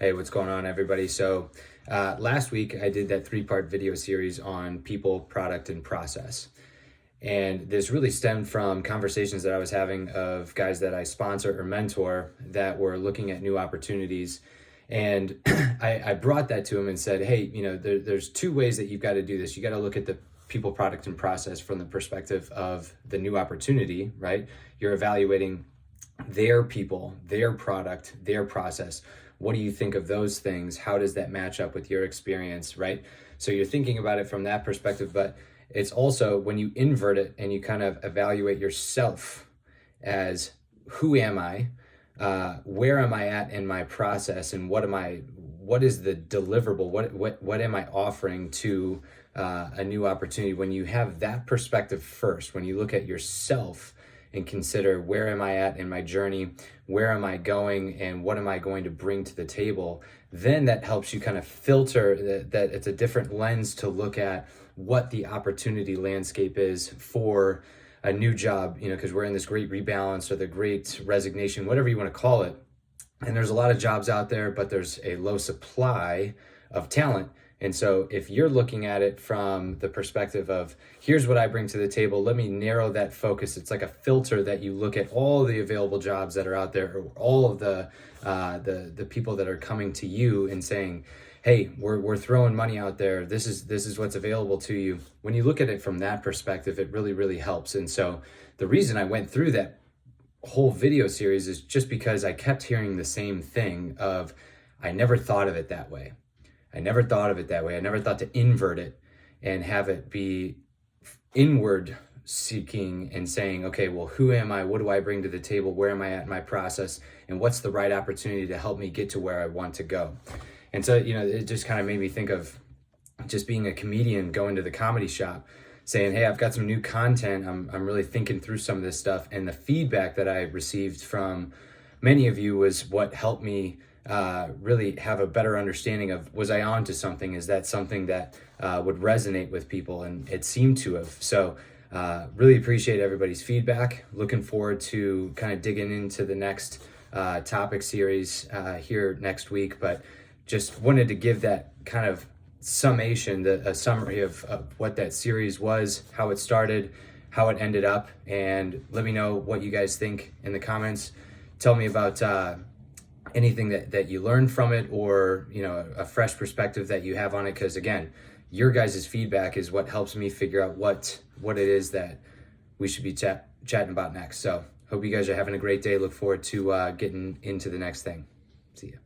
Hey, what's going on, everybody? So last week I did that 3-part video series on people, product, and process. And this really stemmed from conversations that I was having of guys that I sponsor or mentor that were looking at new opportunities. And I brought that to them and said, hey, there's 2 ways that you've got to do this. You got to look at the people, product, and process from the perspective of the new opportunity, right? You're evaluating their people, their product, their process. What do you think of those things? How does that match up with your experience, right? So you're thinking about it from that perspective, but it's also when you invert it and you kind of evaluate yourself as who am I, where am I at in my process, and what is the deliverable, what am I offering to a new opportunity? When you have that perspective first, when you look at yourself and consider where am I at in my journey, where am I going, and what am I going to bring to the table, then that helps you kind of filter that it's a different lens to look at what the opportunity landscape is for a new job, because we're in this great rebalance or the great resignation, whatever you want to call it. And there's a lot of jobs out there, but there's a low supply of talent. And so if you're looking at it from the perspective of here's what I bring to the table, let me narrow that focus. It's like a filter that you look at all the available jobs that are out there, or all of the people that are coming to you and saying, hey, we're throwing money out there. This is what's available to you. When you look at it from that perspective, it really, really helps. And so the reason I went through that whole video series is just because I kept hearing the same thing of, I never thought of it that way. I never thought to invert it and have it be inward seeking and saying, okay, well, who am I? What do I bring to the table? Where am I at in my process? And what's the right opportunity to help me get to where I want to go? And so, it just kind of made me think of just being a comedian going to the comedy shop saying, hey, I've got some new content. I'm really thinking through some of this stuff. And the feedback that I received from many of you was what helped me really have a better understanding of, was I on to something? Is that something that would resonate with people? And it seemed to have. So really appreciate everybody's feedback. Looking forward to kind of digging into the next topic series here next week. But just wanted to give that kind of summation, a summary of what that series was, how it started, how it ended up, and let me know what you guys think in the comments. Tell me about anything that you learned from it, or a fresh perspective that you have on it, because again, your guys' feedback is what helps me figure out what it is that we should be chatting about next. So hope you guys are having a great day. Look forward to getting into the next thing. See ya.